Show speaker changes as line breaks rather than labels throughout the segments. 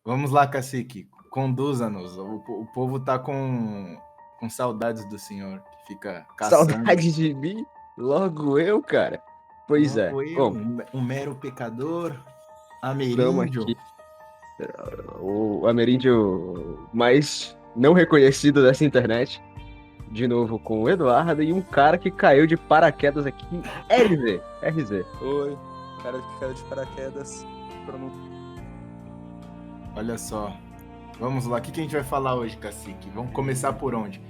Vamos lá, cacique. Conduza-nos. O povo tá com saudades do senhor, que fica caçando.
Saudade de mim? Logo eu, cara. Pois é.
Logo eu,
Bom,
um mero pecador,
estamos
ameríndio.
aqui. O ameríndio mais não reconhecido dessa internet. De novo com o Eduardo e um cara que caiu de paraquedas aqui. RZ. RZ.
Oi, cara que caiu de paraquedas. Pra não...
Olha só. Vamos lá, o que a gente vai falar hoje, cacique? Vamos começar por onde?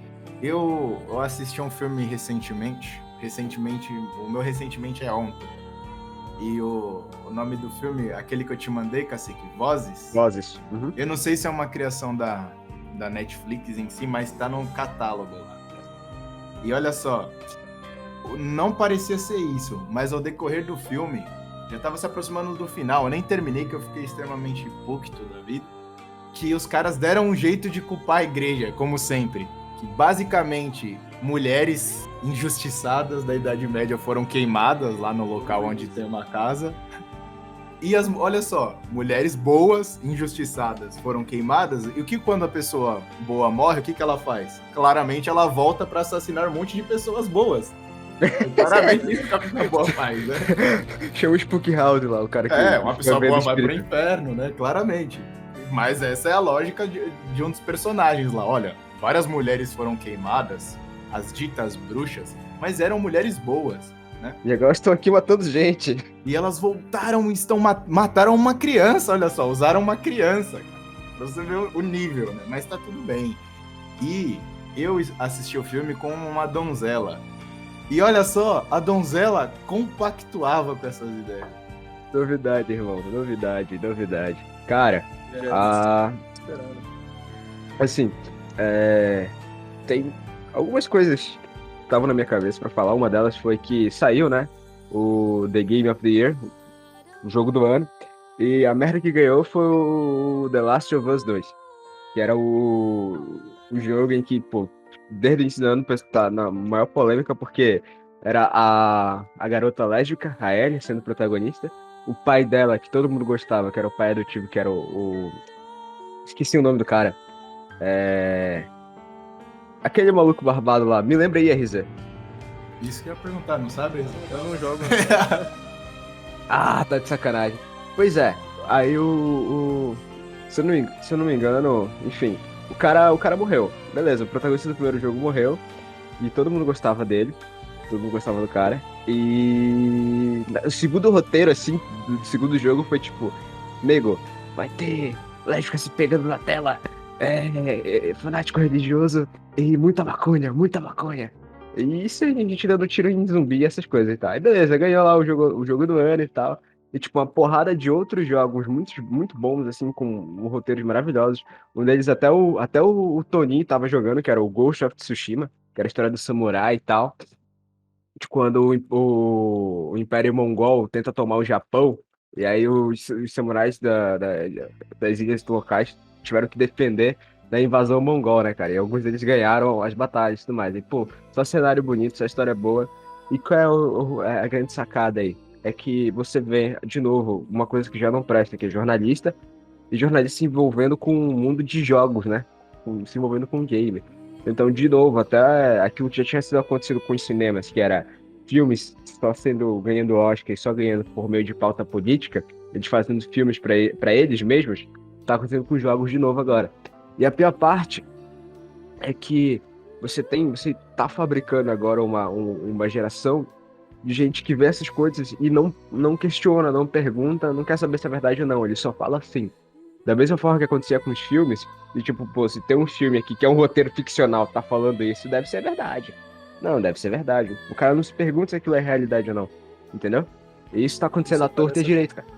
Eu assisti um filme recentemente. O meu recentemente é ontem. E o nome do filme, aquele que eu te mandei, cacique, Vozes.
Vozes. Uhum.
Eu não sei se é uma criação da Netflix em si, mas tá no catálogo lá. E olha só, não parecia ser isso, mas ao decorrer do filme, já tava se aproximando do final, eu nem terminei, que eu fiquei extremamente pucto da vida, que os caras deram um jeito de culpar a igreja, como sempre. Que basicamente mulheres injustiçadas da Idade Média foram queimadas lá no local onde tem uma casa. E olha só, mulheres boas, injustiçadas, foram queimadas. E o que quando a pessoa boa morre, o que ela faz? Claramente ela volta para assassinar um monte de pessoas boas. Claramente isso que a pessoa boa faz, né?
Chama o Spook House lá, o cara que
Uma
fica
pessoa
vendo
boa vai pro
espírito.
inferno, né? Claramente. Mas essa é a lógica de um dos personagens lá. Olha, várias mulheres foram queimadas, as ditas bruxas, mas eram mulheres boas, né?
E agora estão aqui matando gente.
E elas voltaram e mataram uma criança, olha só, usaram uma criança. Pra você ver o nível, né? Mas tá tudo bem. E eu assisti o filme com uma donzela. E olha só, a donzela compactuava com essas ideias.
Novidade, irmão. Novidade, novidade. Cara,
É, esperado.
assim, tem algumas coisas que estavam na minha cabeça pra falar. Uma delas foi que saiu, né? O The Game of the Year, o jogo do ano. E a merda que ganhou foi o The Last of Us 2, que era o jogo em que, pô, desde o início do ano tá na maior polêmica, porque era a garota lésbica, a Ellie, sendo protagonista. O pai dela, que todo mundo gostava, que era o pai adotivo, que era esqueci o nome do cara. Aquele maluco barbado lá. Me lembra aí, RZ.
Isso que eu ia perguntar, não sabe?
Eu não jogo.
Ah, tá de sacanagem. Pois é, aí se eu não me engano, enfim, o cara morreu. Beleza, o protagonista do primeiro jogo morreu e todo mundo gostava dele, todo mundo gostava do cara. E o segundo roteiro, assim, do segundo jogo foi tipo, nego, vai ter lésbica se pegando na tela, fanático religioso e muita maconha, muita maconha. E isso a gente dando tiro em zumbi e essas coisas e tal. Aí beleza, ganhou lá o jogo do ano e tal. E tipo, uma porrada de outros jogos muito, muito bons, assim, com roteiros maravilhosos. Um deles até o Toninho tava jogando, que era o Ghost of Tsushima, que era a história do samurai e tal. De quando o Império Mongol tenta tomar o Japão, e aí os samurais das ilhas locais tiveram que defender da invasão mongol, né, cara? E alguns deles ganharam as batalhas e tudo mais. E, pô, só cenário bonito, só história boa. E qual é a grande sacada aí? É que você vê, de novo, uma coisa que já não presta, que é jornalista, e jornalista se envolvendo com o mundo de jogos, né? Se envolvendo com game. Então, de novo, até aquilo que já tinha sido acontecido com os cinemas, que era filmes só sendo ganhando Oscar e só ganhando por meio de pauta política, eles fazendo filmes para eles mesmos, tá acontecendo com os jogos de novo agora. E a pior parte é que você tá fabricando agora uma geração de gente que vê essas coisas e não questiona, não pergunta, não quer saber se é verdade ou não, ele só fala assim. Da mesma forma que acontecia com os filmes, e tipo, pô, se tem um filme aqui que é um roteiro ficcional, tá falando isso, deve ser verdade. Não, deve ser verdade. O cara não se pergunta se aquilo é realidade ou não. Entendeu? E isso tá acontecendo
Isso
à torta e à
parece,
direita, cara.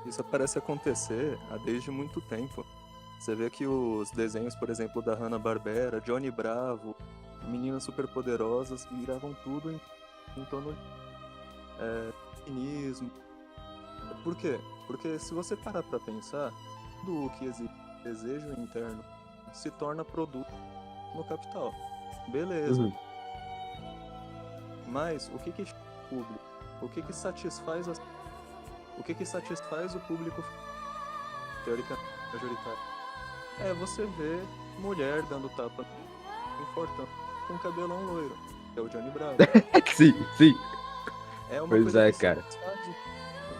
isso parece acontecer há desde muito tempo. Você vê que os desenhos, por exemplo, da Hanna-Barbera, Johnny Bravo, Meninas Superpoderosas, viravam tudo em torno de feminismo. Por quê? Porque se você parar pra pensar, tudo o que existe desejo interno se torna produto no capital. Beleza.
Uhum.
Mas o que chama o público? O que satisfaz o público? teoricamente majoritária. Você vê mulher dando tapa importante com cabelão loiro. É o Johnny Bravo.
Sim, sim.
É uma
Pois
coisa
é,
que
cara.
se faz.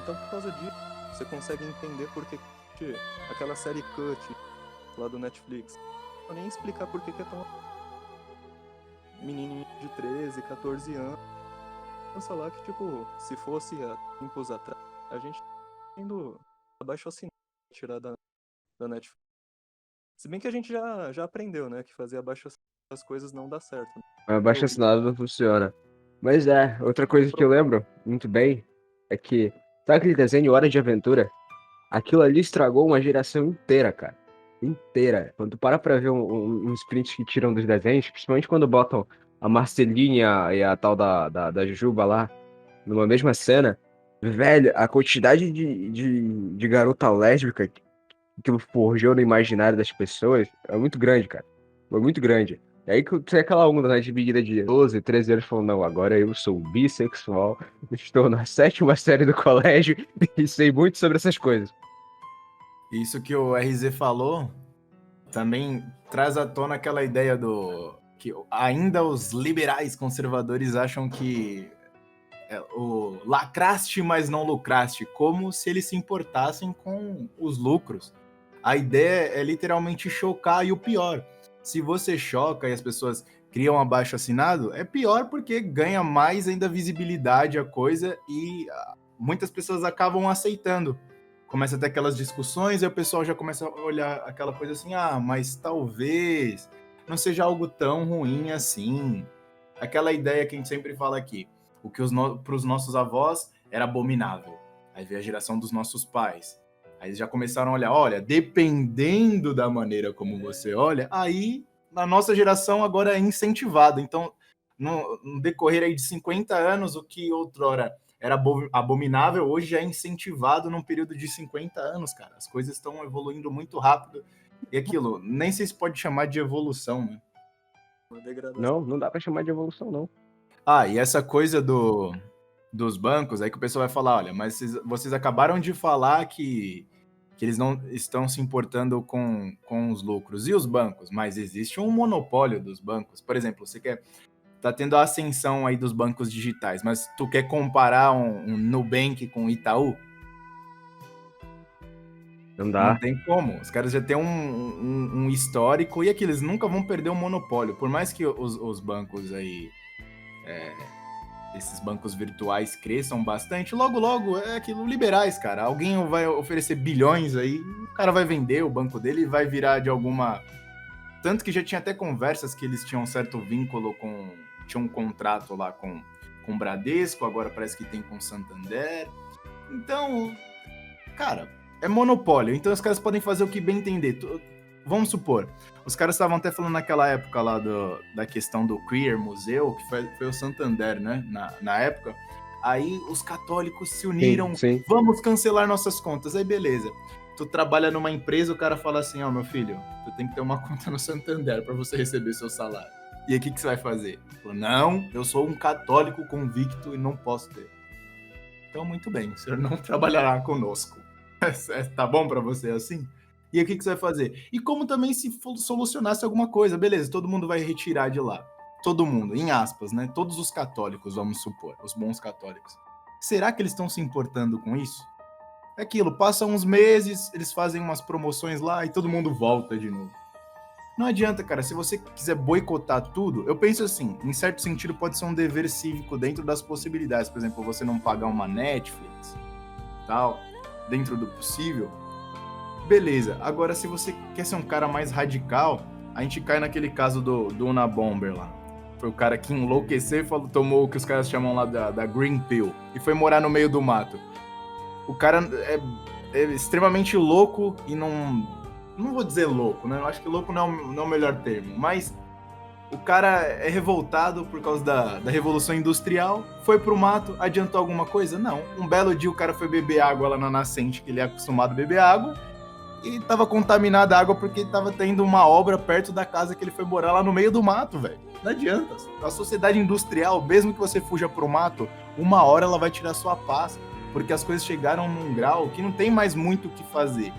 Então, por causa disso, você consegue entender por que aquela série Cut lá do Netflix. Não vou nem explicar por que é tão. Menininho de 13, 14 anos. Pensa lá que, tipo, se fosse há tempos atrás, a gente tendo abaixo assinado tirar da Netflix. Se bem que a gente já aprendeu, né? Que fazer abaixo as coisas não dá certo. Né?
Mas abaixo assinado não funciona. Mas outra coisa que eu lembro muito bem é que, sabe aquele desenho Hora de Aventura? Aquilo ali estragou uma geração inteira, cara. Inteira. Quando tu para pra ver uns prints que tiram dos desenhos, principalmente quando botam a Marceline e a tal da Jujuba lá numa mesma cena, velho, a quantidade de garota lésbica que aquilo forjou no imaginário das pessoas é muito grande, cara. Foi muito grande. E aí que tem aquela onda, né, dividida de 12, 13 anos falando, não, agora eu sou bissexual, estou na 7ª série do colégio e sei muito sobre essas coisas.
Isso que o RZ falou também traz à tona aquela ideia do que ainda os liberais conservadores acham que o lacraste, mas não lucraste, como se eles se importassem com os lucros. A ideia é literalmente chocar, e o pior, se você choca e as pessoas criam abaixo assinado, é pior porque ganha mais ainda visibilidade a coisa e muitas pessoas acabam aceitando. Começa a ter aquelas discussões e o pessoal já começa a olhar aquela coisa assim, mas talvez não seja algo tão ruim assim. Aquela ideia que a gente sempre fala aqui, o que para os nossos avós era abominável. Aí veio a geração dos nossos pais. Aí eles já começaram a olhar, olha, dependendo da maneira como você olha, aí na nossa geração agora é incentivado. Então, no decorrer aí de 50 anos, o que outrora era abominável, hoje é incentivado num período de 50 anos, cara. As coisas estão evoluindo muito rápido. E aquilo, nem sei se pode chamar de evolução, né?
Uma degradação.
Não dá pra chamar de evolução, não.
E essa coisa dos bancos, aí que o pessoal vai falar, olha, mas vocês acabaram de falar que eles não estão se importando com os lucros. E os bancos? Mas existe um monopólio dos bancos. Por exemplo, tá tendo a ascensão aí dos bancos digitais, mas tu quer comparar um Nubank com o Itaú?
Não dá.
Não tem como. Os caras já têm um histórico e aqui eles nunca vão perder o monopólio. Por mais que os bancos aí, esses bancos virtuais cresçam bastante, logo é aquilo, liberais, cara. Alguém vai oferecer bilhões aí, o cara vai vender o banco dele e vai virar de alguma... Tanto que já tinha até conversas que eles tinham um certo vínculo tinha um contrato lá com o Bradesco, agora parece que tem com o Santander. Então, cara, é monopólio. Então os caras podem fazer o que bem entender. Vamos supor, os caras estavam até falando naquela época lá da questão do Queer Museu, que foi o Santander, né, na época. Aí os católicos se uniram,
Sim.
Vamos cancelar nossas contas. Aí beleza, tu trabalha numa empresa, o cara fala assim, meu filho, tu tem que ter uma conta no Santander para você receber seu salário. E aí o que você vai fazer? Falou, não, eu sou um católico convicto e não posso ter. Então muito bem, o senhor não trabalhará conosco. Tá bom para você assim? E aí o que você vai fazer? E como também se solucionasse alguma coisa, beleza, todo mundo vai retirar de lá. Todo mundo, em aspas, né? Todos os católicos, vamos supor, os bons católicos. Será que eles estão se importando com isso? É aquilo, passam uns meses, eles fazem umas promoções lá e todo mundo volta de novo. Não adianta, cara, se você quiser boicotar tudo, eu penso assim, em certo sentido pode ser um dever cívico dentro das possibilidades. Por exemplo, você não pagar uma Netflix, tal, dentro do possível. Beleza, agora se você quer ser um cara mais radical, a gente cai naquele caso do Unabomber lá. Foi o cara que enlouqueceu e tomou o que os caras chamam lá da Green Pill e foi morar no meio do mato. O cara é extremamente louco e não vou dizer louco, né? Eu acho que louco não é o melhor termo, mas o cara é revoltado por causa da Revolução Industrial, foi pro mato, adiantou alguma coisa? Não. Um belo dia o cara foi beber água lá na nascente, que ele é acostumado a beber água, e tava contaminada a água porque tava tendo uma obra perto da casa que ele foi morar lá no meio do mato, velho. Não adianta. A sociedade industrial, mesmo que você fuja pro mato, uma hora ela vai tirar sua paz, porque as coisas chegaram num grau que não tem mais muito o que fazer.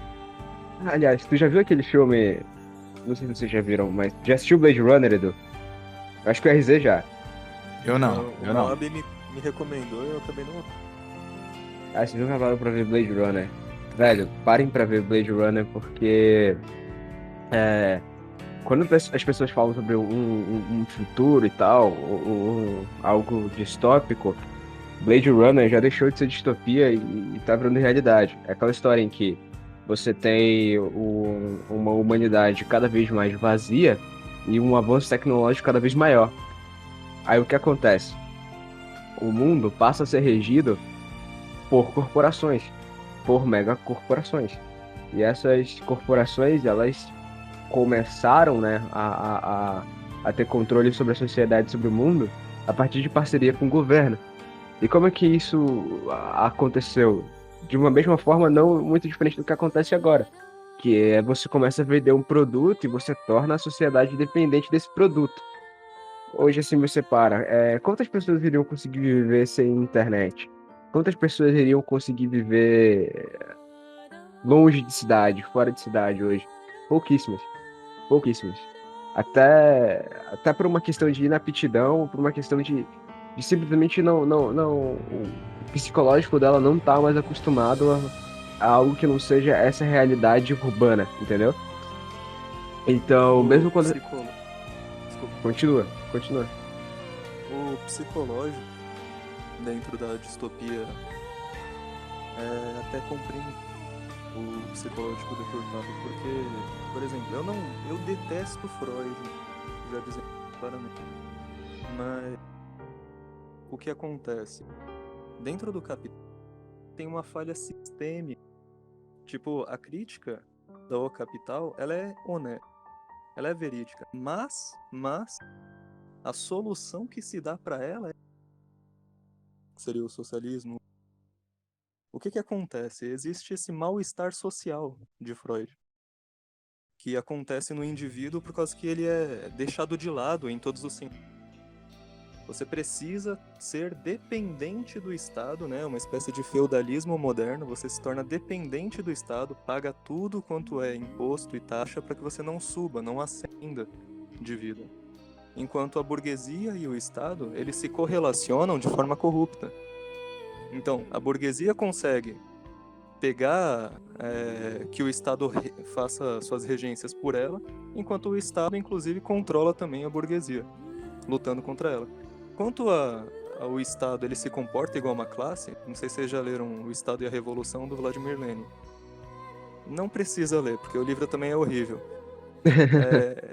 Aliás, tu já viu aquele filme? Não sei se vocês já viram, mas já assistiu Blade Runner, Edu? Eu acho que o RZ já.
Eu não,
O
eu não.
Moab me recomendou e eu acabei não.
Ah, vocês nunca pararam pra ver Blade Runner. Velho, parem pra ver Blade Runner porque é, quando as pessoas falam sobre um futuro e tal, algo distópico, Blade Runner já deixou de ser distopia e tá virando realidade. É aquela história em que você tem uma humanidade cada vez mais vazia e um avanço tecnológico cada vez maior. Aí o que acontece? O mundo passa a ser regido por corporações, por megacorporações. E essas corporações, elas começaram, né, a ter controle sobre a sociedade, sobre o mundo, a partir de parceria com o governo. E como é que isso aconteceu? De uma mesma forma, não muito diferente do que acontece agora, que é você começa a vender um produto e você torna a sociedade dependente desse produto. Hoje, assim, você para. Quantas pessoas iriam conseguir viver sem internet? Quantas pessoas iriam conseguir viver longe de cidade, fora de cidade hoje? Pouquíssimas. Pouquíssimas. Até por uma questão de inaptidão, por uma questão de simplesmente o psicológico dela não tá mais acostumado a algo que não seja essa realidade urbana, entendeu? Então,
O
mesmo quando.
psicólogo. Desculpa.
Continua, continua.
O psicológico dentro da distopia até compreende o psicológico deturpado, porque, por exemplo, eu detesto Freud, já dizendo claramente, mas o que acontece? Dentro do Capital tem uma falha sistêmica, tipo, a crítica da O Capital, ela é honesta, ela é verídica, mas a solução que se dá para ela seria o socialismo. O que acontece? Existe esse mal-estar social de Freud, que acontece no indivíduo por causa que ele é deixado de lado em todos os sentidos. Você precisa ser dependente do Estado, né? Uma espécie de feudalismo moderno. Você se torna dependente do Estado, paga tudo quanto é imposto e taxa para que você não suba, não ascenda de vida. Enquanto a burguesia e o Estado, eles se correlacionam de forma corrupta. Então, a burguesia consegue pegar que o Estado faça suas regências por ela, enquanto o Estado, inclusive, controla também a burguesia, lutando contra ela. Quanto ao Estado, ele se comporta igual uma classe. Não sei se vocês já leram O Estado e a Revolução, do Vladimir Lenin. Não precisa ler, porque o livro também é horrível.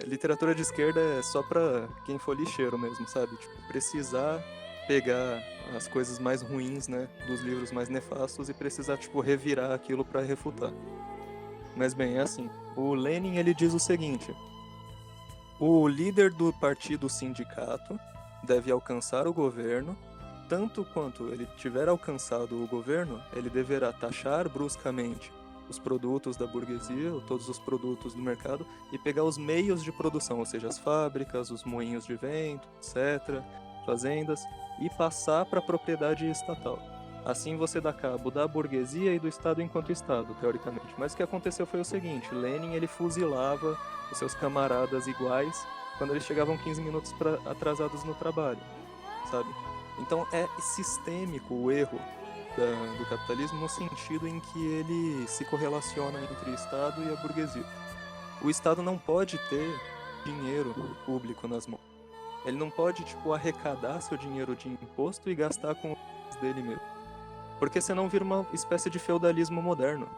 Literatura de esquerda é só pra quem for lixeiro mesmo, sabe? Tipo, precisar pegar as coisas mais ruins, né, dos livros mais nefastos e precisar, tipo, revirar aquilo pra refutar. Mas bem, é assim. O Lenin, ele diz o seguinte: o líder do partido sindicato deve alcançar o governo, tanto quanto ele tiver alcançado o governo, ele deverá taxar bruscamente os produtos da burguesia, ou todos os produtos do mercado, e pegar os meios de produção, ou seja, as fábricas, os moinhos de vento, etc., fazendas, e passar para a propriedade estatal. Assim você dá cabo da burguesia e do Estado enquanto Estado, teoricamente. Mas o que aconteceu foi o seguinte: Lenin ele fuzilava os seus camaradas iguais quando eles chegavam 15 minutos atrasados no trabalho, sabe? Então é sistêmico o erro do capitalismo no sentido em que ele se correlaciona entre o Estado e a burguesia. O Estado não pode ter dinheiro público nas mãos. Ele não pode, tipo, arrecadar seu dinheiro de imposto e gastar com os dele mesmo. Porque senão vira uma espécie de feudalismo moderno.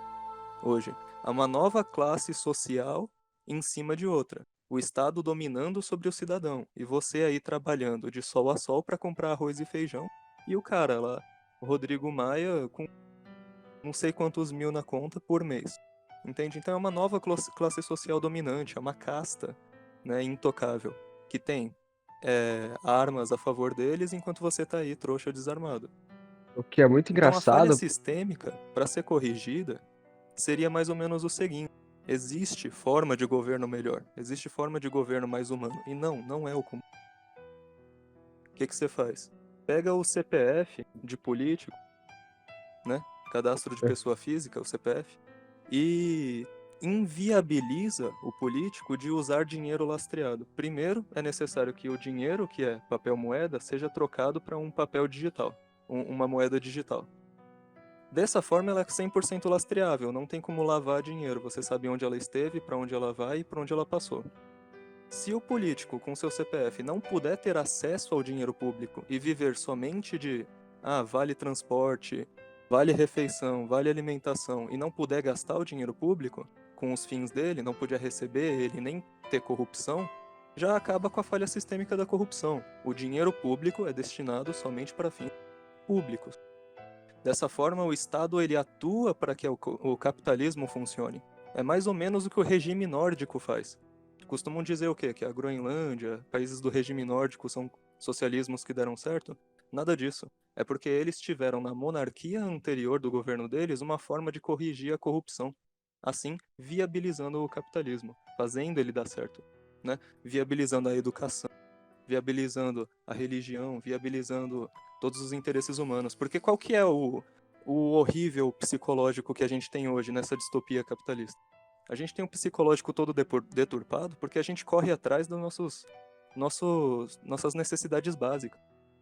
Hoje, há uma nova classe social em cima de outra. O Estado dominando sobre o cidadão. E você aí trabalhando de sol a sol para comprar arroz e feijão. E o cara lá, o Rodrigo Maia, com não sei quantos mil na conta por mês. Entende? Então é uma nova classe social dominante, é uma casta, né, intocável, que tem armas a favor deles enquanto você tá aí trouxa desarmado.
O que é muito
Então a falha
engraçado.
sistêmica, para ser corrigida, seria mais ou menos o seguinte: existe forma de governo melhor, existe forma de governo mais humano, e não é o comum. O que você faz? Pega o CPF de político, né? Cadastro de pessoa física, o CPF, e inviabiliza o político de usar dinheiro lastreado. Primeiro, é necessário que o dinheiro, que é papel moeda, seja trocado para um papel digital, uma moeda digital. Dessa forma, ela é 100% lastreável, não tem como lavar dinheiro. Você sabe onde ela esteve, para onde ela vai e para onde ela passou. Se o político, com seu CPF, não puder ter acesso ao dinheiro público e viver somente de vale transporte, vale refeição, vale alimentação, e não puder gastar o dinheiro público com os fins dele, não puder receber ele, nem ter corrupção, já acaba com a falha sistêmica da corrupção. O dinheiro público é destinado somente para fins públicos. Dessa forma, o Estado ele atua para que o capitalismo funcione. É mais ou menos o que o regime nórdico faz. Costumam dizer o quê? Que a Groenlândia, países do regime nórdico são socialismos que deram certo? Nada disso. É porque eles tiveram na monarquia anterior do governo deles uma forma de corrigir a corrupção. Assim, viabilizando o capitalismo, fazendo ele dar certo, né? Viabilizando a educação, viabilizando a religião, viabilizando todos os interesses humanos. Porque qual que é o horrível psicológico que a gente tem hoje nessa distopia capitalista? A gente tem um psicológico todo deturpado porque a gente corre atrás das nossas necessidades básicas.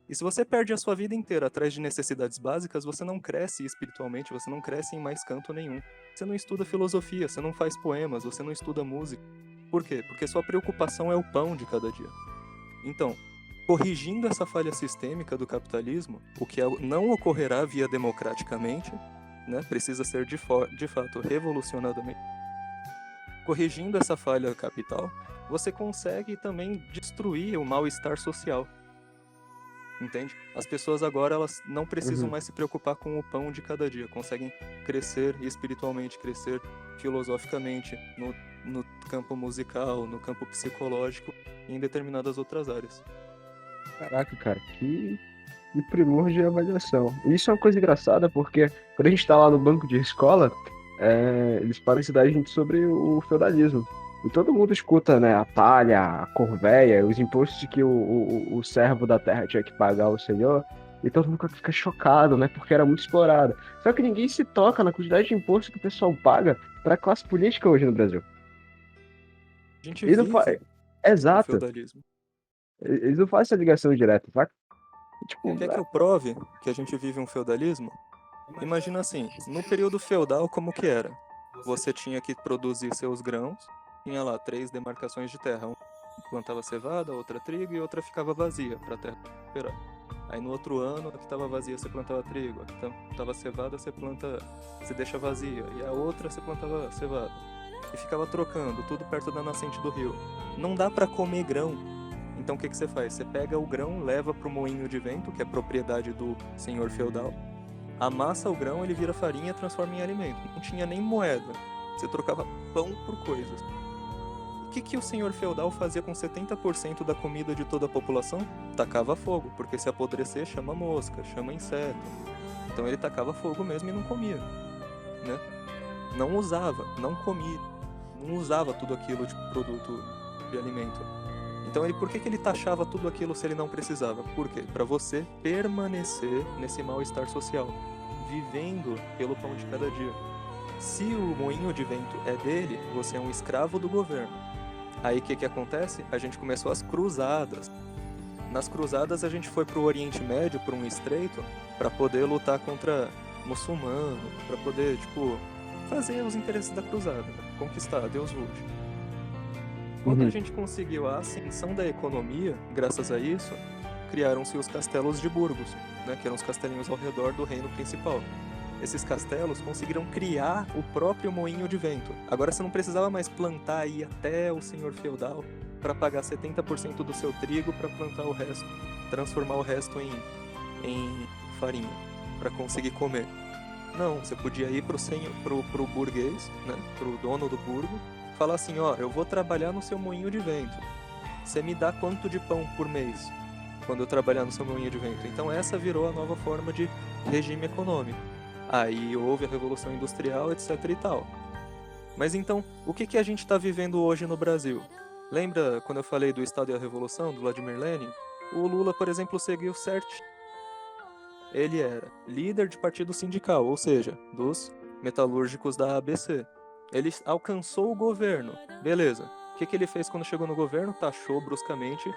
E se você perde a sua vida inteira atrás de necessidades básicas, você não cresce espiritualmente, você não cresce em mais canto nenhum. Você não estuda filosofia, você não faz poemas, você não estuda música. Por quê? Porque sua preocupação é o pão de cada dia. Então, corrigindo essa falha sistêmica do capitalismo, o que não ocorrerá via democraticamente, né, precisa ser de fato revolucionadamente. Corrigindo essa falha capital, você consegue também destruir o mal-estar social. Entende? As pessoas agora elas não precisam mais se preocupar com o pão de cada dia, conseguem crescer espiritualmente, crescer filosoficamente no campo musical, no campo psicológico e em determinadas outras áreas.
Caraca, cara, que primor de avaliação. E isso é uma coisa engraçada, porque quando a gente tá lá no banco de escola, eles param de ensinar a gente sobre o feudalismo. E todo mundo escuta, né, a palha, a corvéia, os impostos que o servo da terra tinha que pagar ao senhor. E todo mundo fica chocado, né, porque era muito explorado. Só que ninguém se toca na quantidade de imposto que o pessoal paga para a classe política hoje no Brasil.
A gente
Eles não
vive o
Exato.
feudalismo.
Eles não fazem essa ligação direta, tá? Tipo,
Quer que eu prove que a gente vive um feudalismo? Imagina assim, no período feudal como que era? Você tinha que produzir seus grãos, tinha lá 3 demarcações de terra. Uma plantava cevada, outra trigo e outra ficava vazia para a terra recuperar. Aí no outro ano, a que estava vazia você plantava trigo, a que estava cevada você deixa vazia, e a outra você plantava cevada. E ficava trocando, tudo perto da nascente do rio. Não dá para comer grão. Então o que você faz? Você pega o grão, leva para o moinho de vento, que é propriedade do senhor feudal, amassa o grão, ele vira farinha e transforma em alimento. Não tinha nem moeda. Você trocava pão por coisas. O que o senhor feudal fazia com 70% da comida de toda a população? Tacava fogo, porque se apodrecer chama mosca, chama inseto. Então ele tacava fogo mesmo e não comia, né? Não usava, não comia, não usava tudo aquilo de produto de alimento. Então por que ele taxava tudo aquilo se ele não precisava? Por quê? Para você permanecer nesse mal-estar social, vivendo pelo pão de cada dia. Se o moinho de vento é dele, você é um escravo do governo. Aí o que acontece? A gente começou as cruzadas. Nas cruzadas a gente foi para o Oriente Médio, para um estreito, para poder lutar contra muçulmano, para poder, fazer os interesses da cruzada, conquistar, Deus volte. Quando a gente conseguiu a ascensão da economia, graças a isso, criaram-se os castelos de Burgos, né, que eram os castelinhos ao redor do reino principal. Esses castelos conseguiram criar o próprio moinho de vento. Agora você não precisava mais plantar e ir até o senhor feudal para pagar 70% do seu trigo para plantar o resto, transformar o resto em farinha, para conseguir comer. Não, você podia ir pro burguês, né, pro dono do burgo, falar assim, eu vou trabalhar no seu moinho de vento. Você me dá quanto de pão por mês quando eu trabalhar no seu moinho de vento? Então essa virou a nova forma de regime econômico. Aí houve a Revolução Industrial, etc e tal. Mas então, o que a gente está vivendo hoje no Brasil? Lembra quando eu falei do Estado e a Revolução, do Vladimir Lenin? O Lula, por exemplo, seguiu certinho. Ele era líder de partido sindical, ou seja, dos metalúrgicos da ABC. Ele alcançou o governo, beleza. O que ele fez quando chegou no governo? Taxou bruscamente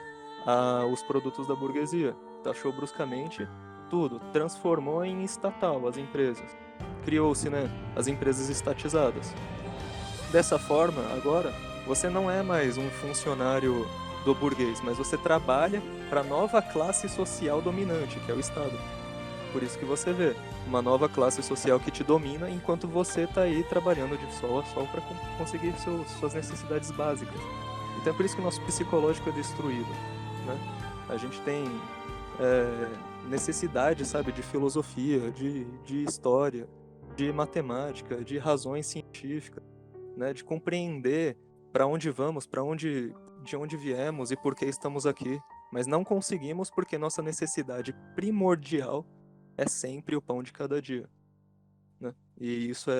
os produtos da burguesia. Taxou bruscamente tudo. Transformou em estatal as empresas. Criou-se, né, as empresas estatizadas. Dessa forma, agora, você não é mais um funcionário do burguês, mas você trabalha para a nova classe social dominante, que é o Estado. Por isso que você vê uma nova classe social que te domina, enquanto você está aí trabalhando de sol a sol para conseguir suas necessidades básicas. Então é por isso que o nosso psicológico é destruído, né? A gente tem necessidade, sabe, de filosofia, de história, de matemática, de razões científicas, né? De compreender para onde vamos, de onde viemos e por que estamos aqui. Mas não conseguimos porque nossa necessidade primordial é sempre o pão de cada dia, né? E isso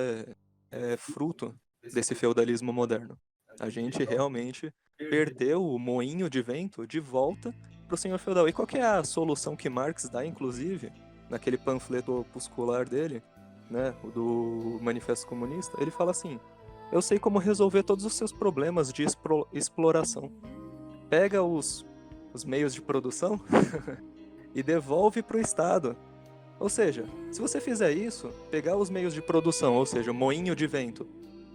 é fruto desse feudalismo moderno. A gente realmente perdeu o moinho de vento de volta para o senhor feudal. E qual que é a solução que Marx dá, inclusive, naquele panfleto opuscular dele, né, o do Manifesto Comunista? Ele fala assim: eu sei como resolver todos os seus problemas de exploração. Pega os meios de produção e devolve para o Estado. Ou seja, se você fizer isso, pegar os meios de produção, ou seja, o moinho de vento,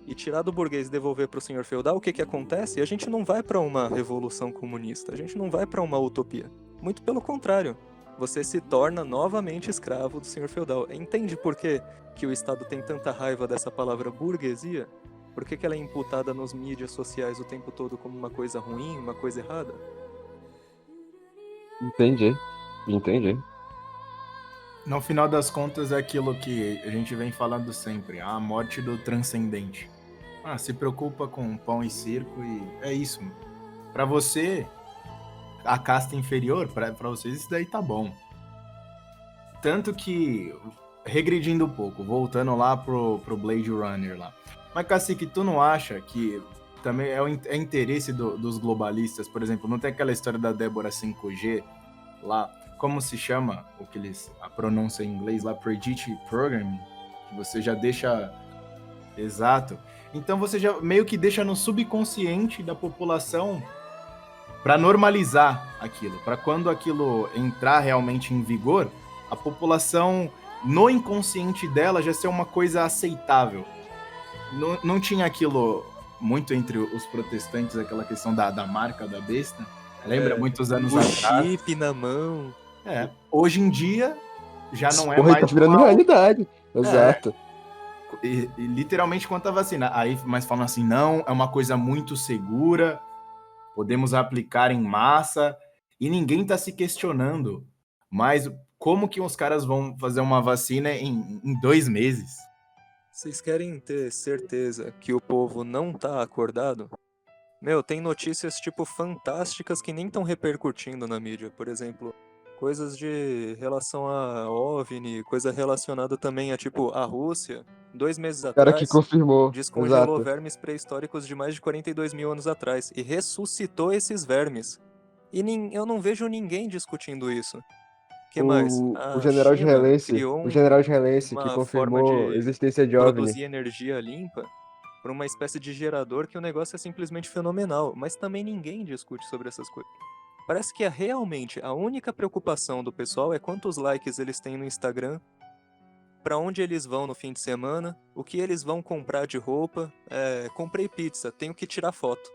e tirar do burguês e devolver para o senhor feudal, o que acontece? A gente não vai para uma revolução comunista, a gente não vai para uma utopia. Muito pelo contrário, você se torna novamente escravo do senhor feudal. Entende por que o Estado tem tanta raiva dessa palavra burguesia? Por que ela é imputada nos mídias sociais o tempo todo como uma coisa ruim, uma coisa errada?
Entendi.
No final das contas, é aquilo que a gente vem falando sempre, a morte do transcendente. Se preocupa com pão e circo e é isso. Pra você, a casta inferior, pra vocês isso daí tá bom. Tanto que, regredindo um pouco, voltando lá pro Blade Runner lá. Mas, Cacique, tu não acha que também é interesse dos globalistas, por exemplo, não tem aquela história da Débora 5G lá, como se chama, a pronúncia em inglês lá, Predict Programming, que você já deixa... Exato. Então você já meio que deixa no subconsciente da população para normalizar aquilo, para quando aquilo entrar realmente em vigor, a população, no inconsciente dela, já ser uma coisa aceitável. Não tinha aquilo muito entre os protestantes, aquela questão da marca da besta? Lembra muitos anos atrás?
O chip na mão.
Hoje em dia já não é
Porra,
mais
tá virando realidade. Exato.
E literalmente quanto à vacina. Aí, mas falam assim, não, é uma coisa muito segura, podemos aplicar em massa, e ninguém tá se questionando. Mas como que os caras vão fazer uma vacina em 2 meses?
Vocês querem ter certeza que o povo não tá acordado? Meu, tem notícias, tipo, fantásticas que nem estão repercutindo na mídia. Por exemplo, coisas de relação a OVNI, coisa relacionada também a, tipo, a Rússia. 2 meses
O cara que
atrás,
confirmou.
descongelou
Exato.
vermes pré-históricos de mais de 42 mil anos atrás e ressuscitou esses vermes. E eu não vejo ninguém discutindo isso. Que mais?
O
A
general
China
israelense,
criou
que
uma forma
confirmou a
de
existência de OVNI.
produzir energia limpa por uma espécie de gerador que o negócio é simplesmente fenomenal, mas também ninguém discute sobre essas coisas. Parece que realmente a única preocupação do pessoal é quantos likes eles têm no Instagram, pra onde eles vão no fim de semana, o que eles vão comprar de roupa, comprei pizza, tenho que tirar foto.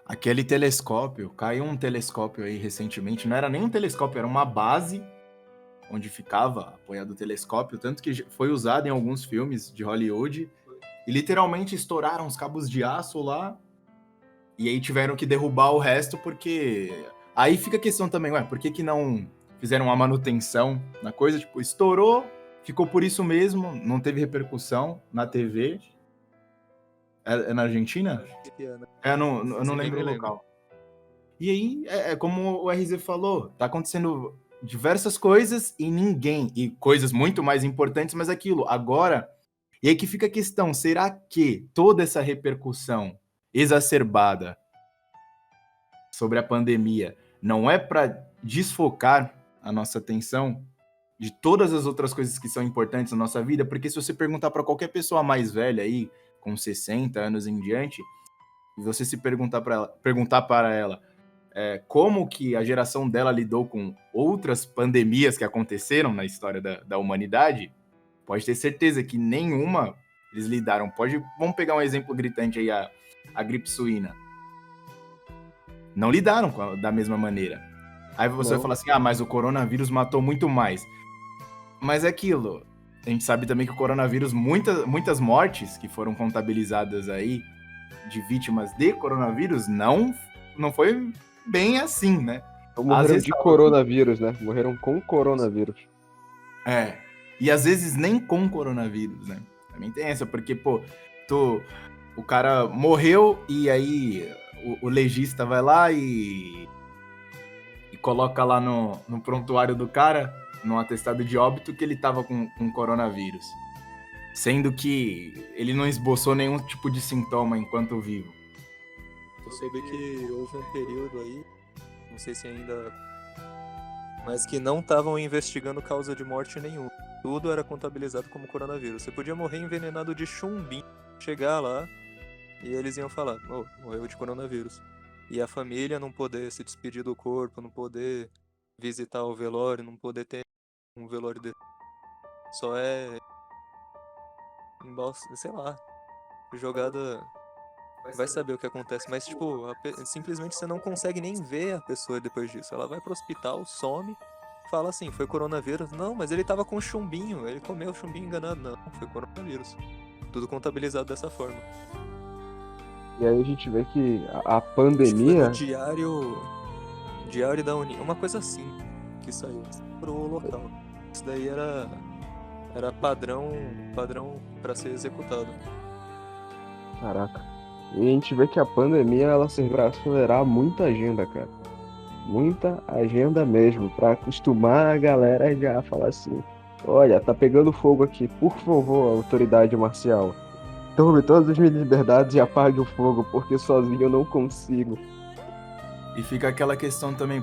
Aquele telescópio, caiu um telescópio aí recentemente, não era nem um telescópio, era uma base onde ficava apoiado o telescópio, tanto que foi usado em alguns filmes de Hollywood, e literalmente estouraram os cabos de aço lá, e aí tiveram que derrubar o resto, porque... Aí fica a questão também, por que não fizeram uma manutenção na coisa? Tipo, estourou, ficou por isso mesmo, não teve repercussão na TV. É na Argentina? Eu não lembro o local. E aí, como o RZ falou, tá acontecendo diversas coisas e coisas muito mais importantes, mas aquilo, agora... E aí que fica a questão, será que toda essa repercussão exacerbada sobre a pandemia não é para desfocar a nossa atenção de todas as outras coisas que são importantes na nossa vida, porque se você perguntar para qualquer pessoa mais velha aí, com 60 anos em diante, e você se perguntar para ela como que a geração dela lidou com outras pandemias que aconteceram na história da humanidade, pode ter certeza que nenhuma eles lidaram. Vamos pegar um exemplo gritante aí, a gripe suína. Não lidaram da mesma maneira. Aí você vai falar assim, mas o coronavírus matou muito mais. Mas é aquilo, a gente sabe também que o coronavírus, muitas mortes que foram contabilizadas aí de vítimas de coronavírus, não foi bem assim, né?
Morreram de coronavírus, né? Morreram com coronavírus.
E às vezes nem com coronavírus, né? Também tem essa, porque, pô, o cara morreu e aí o legista vai lá e coloca lá no prontuário do cara, no atestado de óbito, que ele tava com coronavírus. Sendo que ele não esboçou nenhum tipo de sintoma enquanto vivo.
Eu soube que houve um período aí, não sei se ainda, mas que não estavam investigando causa de morte nenhuma. Tudo era contabilizado como coronavírus. Você podia morrer envenenado de chumbinho, chegar lá e eles iam falar, morreu de coronavírus. E a família não poder se despedir do corpo, não poder visitar o velório, não poder ter um velório desse. Só é, sei lá, jogada... Vai saber o que acontece, mas tipo, simplesmente você não consegue nem ver a pessoa depois disso. Ela vai pro hospital, some, fala assim, foi coronavírus. Não, mas ele tava com chumbinho, ele comeu chumbinho enganado. Não, foi coronavírus. Tudo contabilizado dessa forma.
E aí a gente vê que a pandemia...
Foi no Diário da União, uma coisa assim que saiu pro local. Isso daí era padrão para ser executado.
Caraca. E a gente vê que a pandemia, ela serviu pra acelerar muita agenda, cara. Muita agenda mesmo, pra acostumar a galera já a falar assim, olha, tá pegando fogo aqui, por favor, autoridade marcial. Tome todas as minhas liberdades e apague o fogo, porque sozinho eu não consigo.
E fica aquela questão também,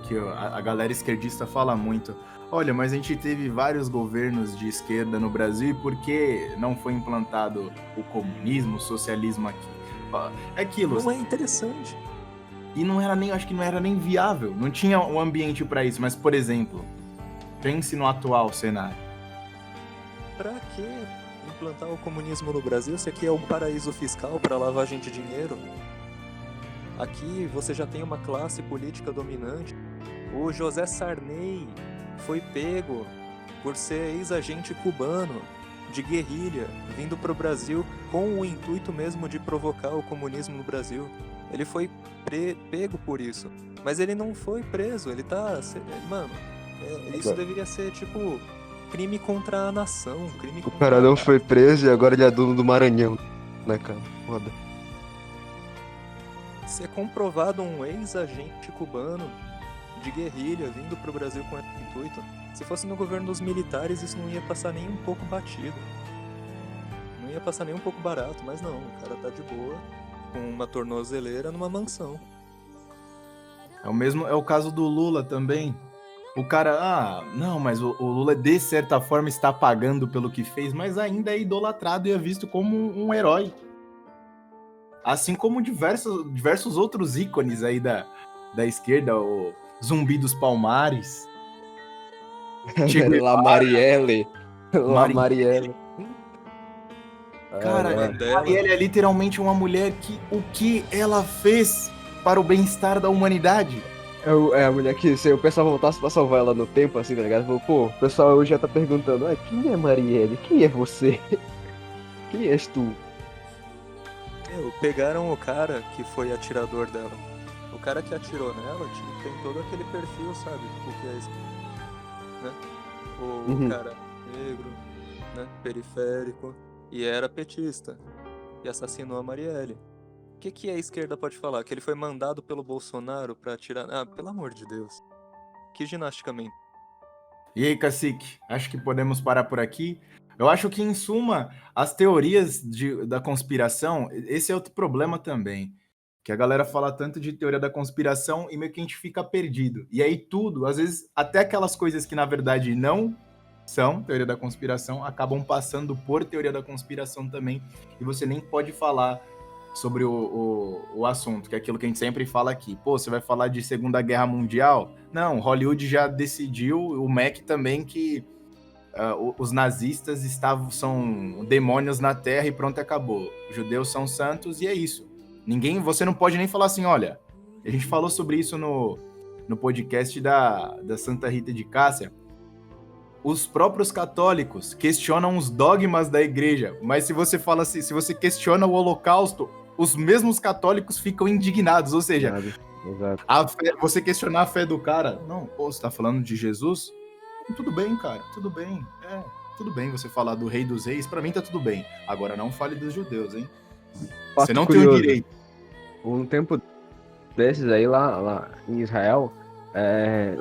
que a galera esquerdista fala muito. Olha, mas a gente teve vários governos de esquerda no Brasil e por que não foi implantado o comunismo, o socialismo aqui? É aquilo.
Não é interessante.
E acho que não era nem viável. Não tinha um ambiente para isso. Mas, por exemplo, pense no atual cenário.
Pra que implantar o comunismo no Brasil se aqui é um paraíso fiscal para lavagem de dinheiro? Aqui você já tem uma classe política dominante. O José Sarney foi pego por ser ex-agente cubano de guerrilha, vindo pro Brasil com o intuito mesmo de provocar o comunismo no Brasil. Ele foi pego por isso, mas ele não foi preso, ele tá... Mano, isso deveria ser, tipo, crime contra a nação, crime contra...
O cara não foi preso e agora ele é dono do Maranhão, né, cara? Foda.
Se é comprovado um ex-agente cubano de guerrilha vindo pro Brasil com esse intuito, se fosse no governo dos militares isso não ia passar nem um pouco batido, não ia passar nem um pouco barato, mas não, o cara tá de boa com uma tornozeleira numa mansão.
É o caso do Lula também. O cara, não, mas o Lula de certa forma está pagando pelo que fez, mas ainda é idolatrado e é visto como um herói. Assim como diversos outros ícones aí da esquerda, o Zumbi dos Palmares.
La Marielle.
Cara, a Marielle é literalmente uma mulher que o que ela fez para o bem-estar da humanidade?
É a mulher que, se o pessoal voltasse pra salvar ela no tempo, assim, tá ligado? Falou, pô, o pessoal hoje já tá perguntando, quem é Marielle? Quem é você? Quem és tu?
Pegaram o cara que foi atirador dela. O cara que atirou nela tem todo aquele perfil, sabe? O que é isso? Né? O cara negro, né? Periférico, e era petista. E assassinou a Marielle. O que a esquerda pode falar? Que ele foi mandado pelo Bolsonaro pra atirar... Ah, pelo amor de Deus. Que ginástica mental.
E aí, Cacique, acho que podemos parar por aqui. Eu acho que, em suma, as teorias da conspiração, esse é outro problema também. Que a galera fala tanto de teoria da conspiração e meio que a gente fica perdido. E aí tudo, às vezes, até aquelas coisas que na verdade não são teoria da conspiração, acabam passando por teoria da conspiração também. E você nem pode falar sobre o assunto, que é aquilo que a gente sempre fala aqui. Pô, você vai falar de Segunda Guerra Mundial? Não, Hollywood já decidiu, o Mac também, que os nazistas são demônios na Terra e pronto, acabou. Os judeus são santos e é isso. Você não pode nem falar assim, olha, a gente falou sobre isso no podcast da Santa Rita de Cássia. Os próprios católicos questionam os dogmas da igreja, mas se você fala assim, se você questiona o Holocausto, os mesmos católicos ficam indignados, ou seja,
Exato.
você questionar a fé do cara, não, pô, você tá falando de Jesus? Tudo bem, cara, tudo bem, tudo bem você falar do Rei dos Reis, pra mim tá tudo bem, agora não fale dos judeus, hein?
Fato
Você não
curioso.
tem o direito.
Um tempo desses aí, lá em Israel,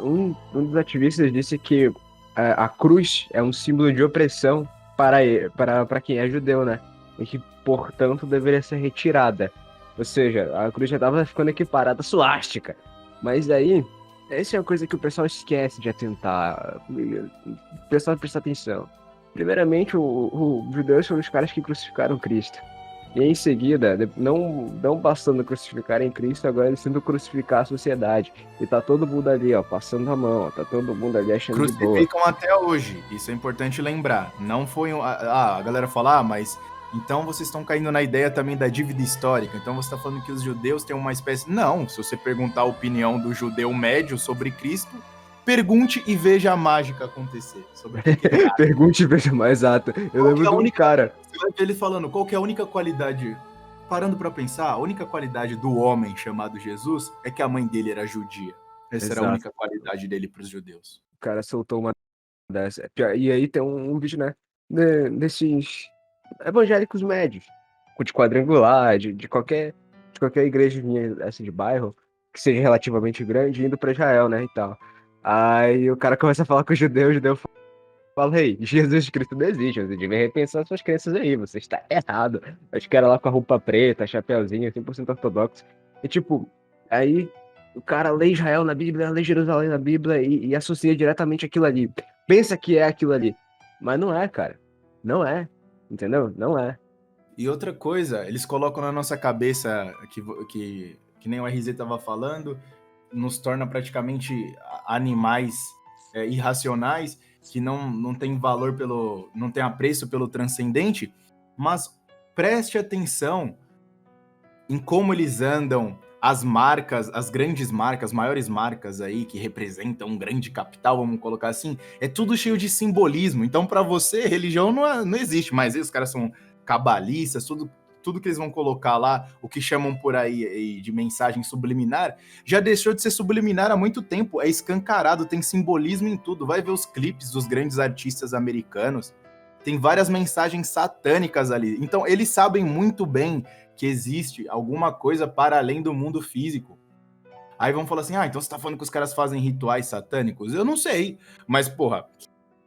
um dos ativistas disse que a cruz é um símbolo de opressão para quem é judeu, né? E que, portanto, deveria ser retirada. Ou seja, a cruz já estava ficando equiparada à suástica. Mas aí, essa é uma coisa que o pessoal esquece de atentar. O pessoal presta atenção. Primeiramente, os judeus foram os caras que crucificaram Cristo. E em seguida, não bastando crucificarem Cristo, agora eles tentam crucificar a sociedade. E tá todo mundo ali, ó, passando a mão, ó, tá todo mundo ali achando de boa.
Crucificam até hoje, isso é importante lembrar. Não foi a galera fala, mas então vocês estão caindo na ideia também da dívida histórica. Então você está falando que os judeus têm uma espécie... Não, se você perguntar a opinião do judeu médio sobre Cristo, pergunte e veja a mágica acontecer. Sobre
Pergunte e veja mais exato. Eu lembro de um cara.
Você vai ver ele falando, qual que é a única qualidade... Parando para pensar, a única qualidade do homem chamado Jesus é que a mãe dele era judia. Essa era a única qualidade dele para os judeus.
O cara soltou uma dessa. E aí tem um vídeo, né? Desses evangélicos médios. De quadrangular, de qualquer igrejinha essa de bairro, que seja relativamente grande, indo pra Israel, né? E tal. Aí o cara começa a falar com o judeu fala, ei, Jesus Cristo não existe, você deve repensar suas crenças aí, você está errado. Os caras lá com a roupa preta, chapeuzinho, 100% ortodoxo. E tipo, aí o cara lê Israel na Bíblia, lê Jerusalém na Bíblia e associa diretamente aquilo ali. Pensa que é aquilo ali. Mas não é, cara. Não é. Entendeu? Não é.
E outra coisa, eles colocam na nossa cabeça que nem o RZ tava falando, nos torna praticamente animais irracionais, que não tem valor não tem apreço pelo transcendente, mas preste atenção em como eles andam, as marcas, as grandes marcas, maiores marcas aí que representam um grande capital, vamos colocar assim, é tudo cheio de simbolismo. Então, para você, religião não existe, mas os caras são cabalistas, tudo que eles vão colocar lá, o que chamam por aí de mensagem subliminar, já deixou de ser subliminar há muito tempo, é escancarado, tem simbolismo em tudo. Vai ver os clipes dos grandes artistas americanos, tem várias mensagens satânicas ali. Então, eles sabem muito bem que existe alguma coisa para além do mundo físico. Aí vão falar assim, então você tá falando que os caras fazem rituais satânicos? Eu não sei, mas porra,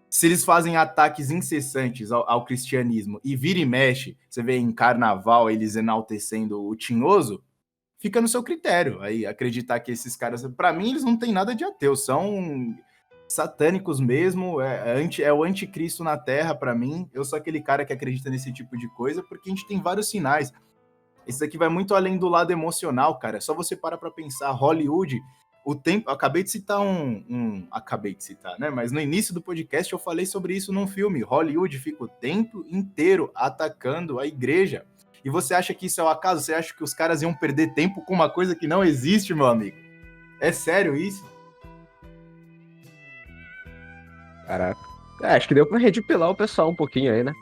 se eles fazem ataques incessantes ao cristianismo e vira e mexe, você vê em carnaval eles enaltecendo o tinhoso, fica no seu critério. Aí acreditar que esses caras, pra mim, eles não têm nada de ateu, são satânicos mesmo, é o anticristo na Terra pra mim. Eu sou aquele cara que acredita nesse tipo de coisa porque a gente tem vários sinais. Esse aqui vai muito além do lado emocional, cara. É só você parar pra pensar. Hollywood, acabei de citar acabei de citar, né? Mas no início do podcast eu falei sobre isso num filme. Hollywood fica o tempo inteiro atacando a igreja. E você acha que isso é o acaso? Você acha que os caras iam perder tempo com uma coisa que não existe, meu amigo? É sério isso?
Caraca. Acho que deu pra redipilar o pessoal um pouquinho aí, né?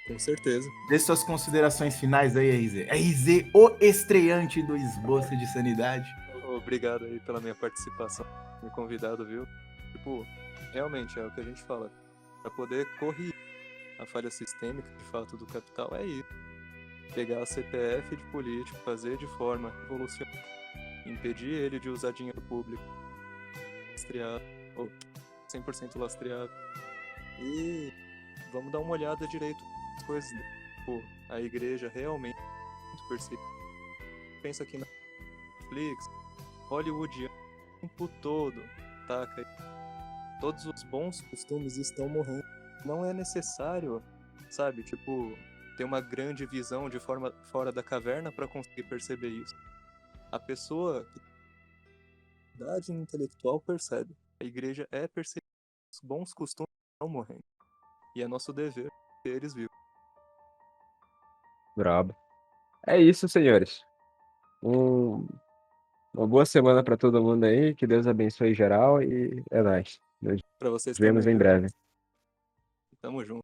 Com certeza.
Dê suas considerações finais aí, RZ. RZ, o estreante do Esboço de Sanidade.
Obrigado aí pela minha participação, me convidado, viu? Tipo, realmente é o que a gente fala. Para poder corrigir a falha sistêmica, de fato, do capital, é isso. Pegar a CPF de político, fazer de forma revolucionária, impedir ele de usar dinheiro público lastreado, ou 100% lastreado. E vamos dar uma olhada direito nas coisas. Pô, a igreja realmente perseguido. Pensa aqui na Netflix, Hollywood o tempo todo, taca? Todos os bons costumes estão morrendo. Não é necessário, sabe, tipo, ter uma grande visão de forma fora da caverna para conseguir perceber isso. A pessoa que tem idade intelectual percebe. A igreja é perceber os bons costumes estão morrendo. E é nosso dever ter eles vivos.
Brabo. É isso, senhores. Um- uma boa semana pra todo mundo aí. Que Deus abençoe geral e é nóis. Nos
Pra vocês
vemos
também,
em
viu,
breve.
gente? Tamo junto.